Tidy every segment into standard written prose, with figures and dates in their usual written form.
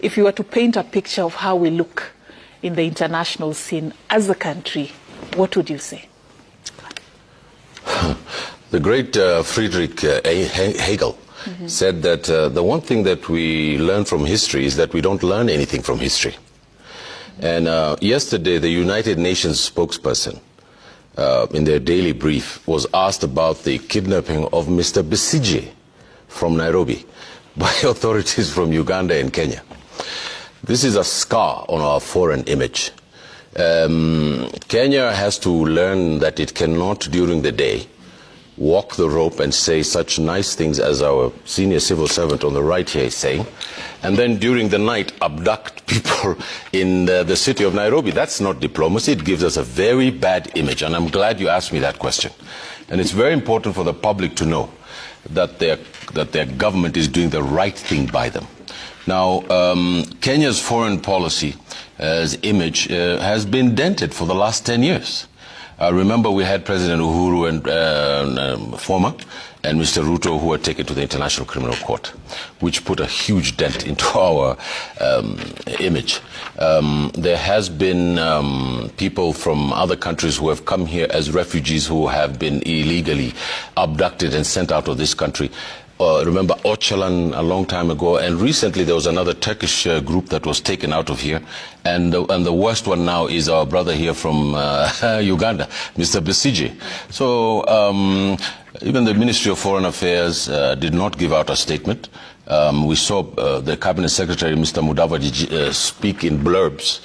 if you were to paint a picture of how we look in the international scene as a country, what would you say? The great Friedrich Hegel said that the one thing that we learn from history is that we don't learn anything from history. And yesterday, the United Nations spokesperson, in their daily brief, was asked about the kidnapping of Mr. Besigye from Nairobi by authorities from Uganda and Kenya. This is a scar on our foreign image. Kenya has to learn that it cannot, during the day, walk the rope and say such nice things as our senior civil servant on the right here is saying, and then during the night abduct people in the city of Nairobi. That's not diplomacy. It gives us a very bad image, and I'm glad you asked me that question. And it's very important for the public to know that their government is doing the right thing by them. Now, Kenya's foreign policy image has been dented for the last 10 years. Remember, we had President Uhuru and former and Mr. Ruto, who were taken to the International Criminal Court, which put a huge dent into our image. There has been people from other countries who have come here as refugees who have been illegally abducted and sent out of this country. Remember Öcalan a long time ago, and recently there was another Turkish group that was taken out of here, and the worst one now is our brother here from Uganda, Mr. Besigye. So even the Ministry of Foreign Affairs did not give out a statement. We saw the Cabinet Secretary, Mr. Mudavadi, speak in blurbs,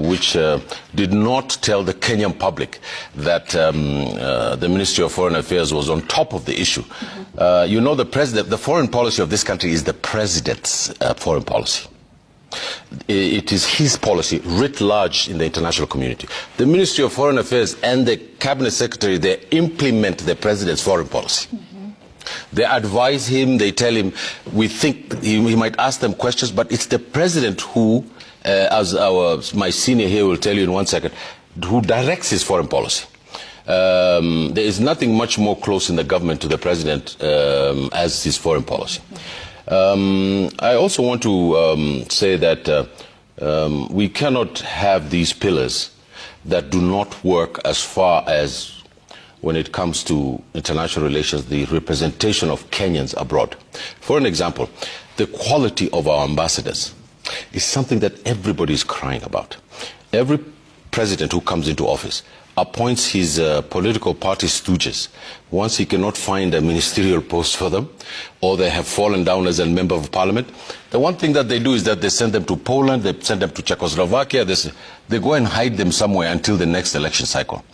which did not tell the Kenyan public that the Ministry of Foreign Affairs was on top of the issue. You know, the foreign policy of this country is the president's foreign policy. It is his policy writ large in the international community. The Ministry of Foreign Affairs and the Cabinet Secretary, they implement the president's foreign policy. They advise him, they tell him, we think he might ask them questions, but it's the president who, as my senior here will tell you in 1 second, who directs his foreign policy. There is nothing much more close in the government to the president as his foreign policy. I also want to say that we cannot have these pillars that do not work as far as when it comes to international relations, the representation of Kenyans abroad. For an example, the quality of our ambassadors is something that everybody is crying about. Every president who comes into office appoints his political party stooges once he cannot find a ministerial post for them, or they have fallen down as a member of parliament. The one thing that they do is that they send them to Poland, they send them to Czechoslovakia, they go and hide them somewhere until the next election cycle.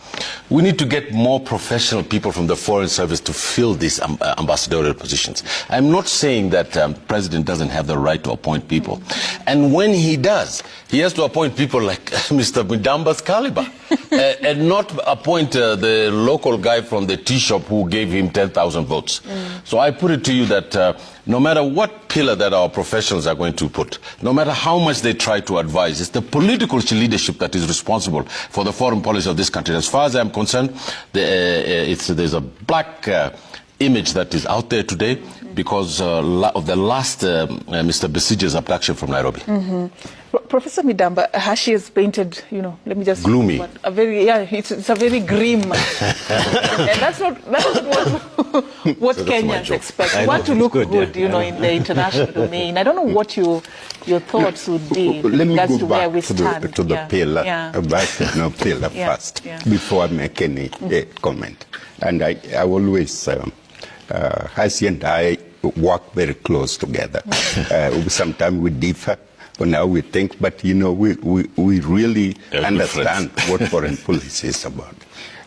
We need to get more professional people from the Foreign Service to fill these ambassadorial positions. I'm not saying that President doesn't have the right to appoint people. And when he does, he has to appoint people like Mr. Midamba's caliber, and not appoint the local guy from the tea shop who gave him 10,000 votes. So I put it to you that no matter what pillar that our professionals are going to put, no matter how much they try to advise, it's the political leadership that is responsible for the foreign policy of this country. As far as I'm concerned, there's a black image that is out there today because of the last Mr. Besigye's abduction from Nairobi. Professor Midamba, Hashi has painted, you know, let me just... Gloomy. A very, yeah, it's a very grim... and that's not what Kenyans expect. You want to look good, you know, in the international domain. I don't know what your thoughts would be let me go to back where we stand. to the pillar, pillar first, before I make any comment. And I always, Hashi and I work very close together. Sometimes we differ on how we think, but you know, we really understand what foreign policy is about.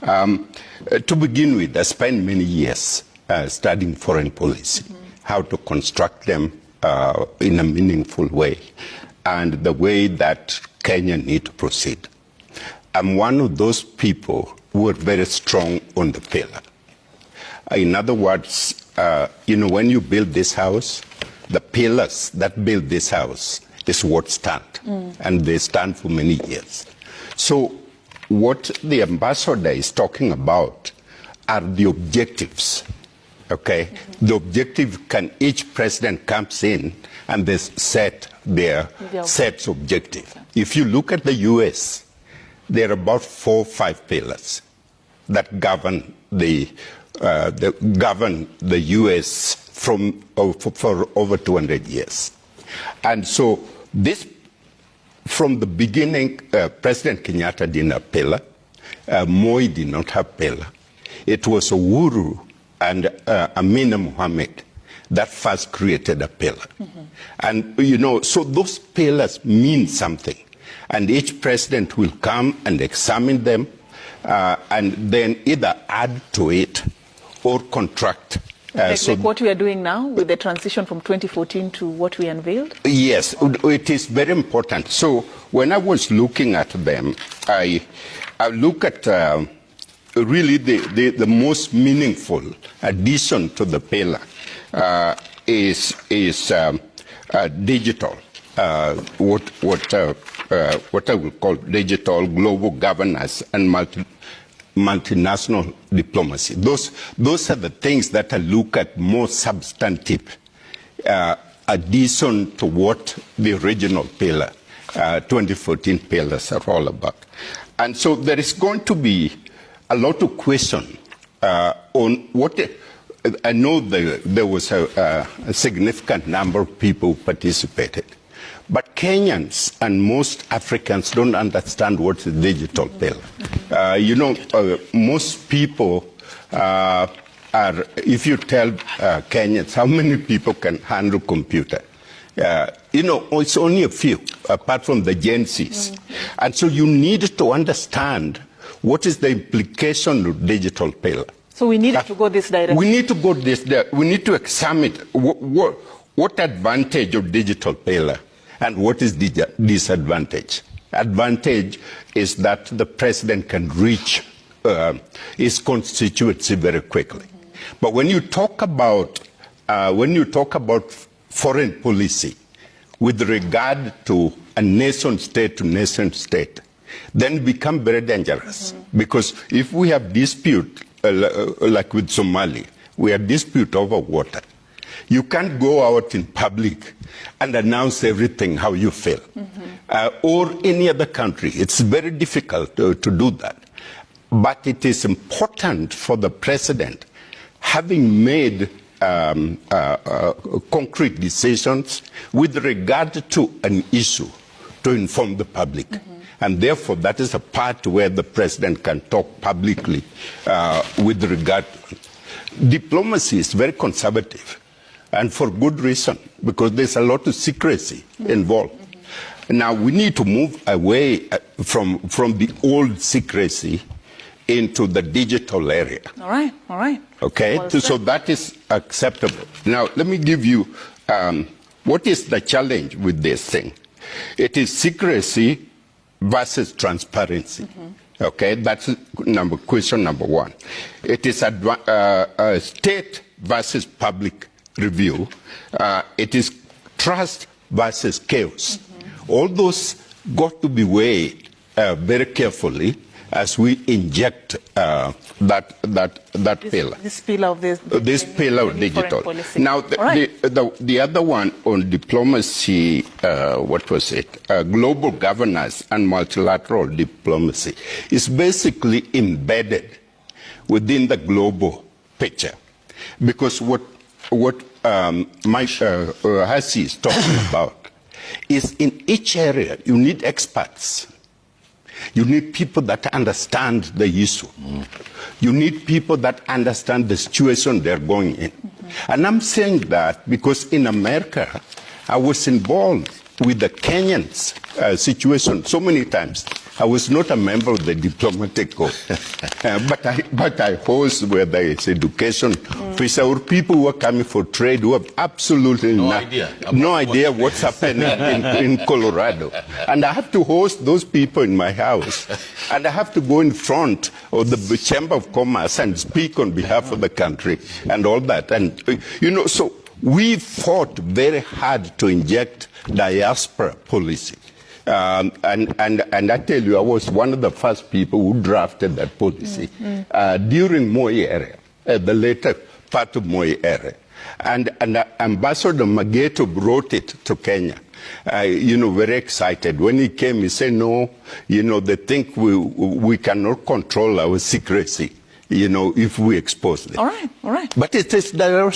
To begin with, I spent many years studying foreign policy, how to construct them in a meaningful way, and the way that Kenya need to proceed. I'm one of those people who are very strong on the pillar. In other words, you know, when you build this house, the pillars that build this house is what stand, and they stand for many years. So what the ambassador is talking about are the objectives Okay? The objective, can each president comes in and they set their sets objective. If you look at the U.S., there are about 4 or 5 pillars that govern the U.S. for over 200 years. And so this, from the beginning, President Kenyatta didn't have pillar. Moi did not have pillar. It was Uhuru and Amina Mohammed that first created a pillar. And, you know, so those pillars mean something. And each president will come and examine them and then either add to it or contract. Like what we are doing now with the transition from 2014 to what we unveiled? Yes, it is very important. So when I was looking at them, I look at really the most meaningful addition to the pillar is digital, what I would call digital global governance and multinational diplomacy. Those are the things that I look at more substantive addition to what the original pillar, 2014 pillars are all about. And so there is going to be a lot of question on what. I know there was a significant number of people who participated, but Kenyans and most Africans don't understand what the digital pillar. You know, most people are, if you tell Kenyans how many people can handle computer, you know, it's only a few, apart from the Gen Zs. And so you need to understand what is the implication of digital pillar. So we need to go this direction. We need to go this direction. We need to examine what advantage of digital pillar and what is disadvantage. Advantage is that the president can reach his constituency very quickly. But when you talk about foreign policy with regard to a nation state to nation state, then it becomes very dangerous. Because if we have dispute, like with Somali, we have dispute over water. You can't go out in public and announce everything how you feel. Or any other country. It's very difficult to do that. But it is important for the president, having made concrete decisions with regard to an issue, to inform the public. And therefore, that is a part where the president can talk publicly with regard to it. Diplomacy is very conservative, and for good reason, because there's a lot of secrecy involved. Now, we need to move away from the old secrecy into the digital area. All right, all right. Okay, well, so that is acceptable. Now, let me give you what is the challenge with this thing. It is secrecy versus transparency. Okay, that's question number one. It is state versus public review. It is trust versus chaos. All those got to be weighed very carefully as we inject that pillar. This pillar of this pillar of digital. Now, the other one on diplomacy, what was it? Global governance and multilateral diplomacy is basically embedded within the global picture, because what Hashi is talking about is in each area you need experts. You need people that understand the issue. You need people that understand the situation they're going in. And I'm saying that because in America, I was involved with the Kenyans situation so many times. I was not a member of the diplomatic corps, but I host where there is education officer or people who are coming for trade who have absolutely no idea what's happening in Colorado. And I have to host those people in my house. And I have to go in front of the Chamber of Commerce and speak on behalf of the country and all that. And, you know, so we fought very hard to inject diaspora policy. And I tell you, I was one of the first people who drafted that policy during Moi era. The later part of Moi era. And Ambassador Mageto brought it to Kenya. Very excited. When he came, he said, no, they think we cannot control our secrecy, if we expose them. All right. But it is their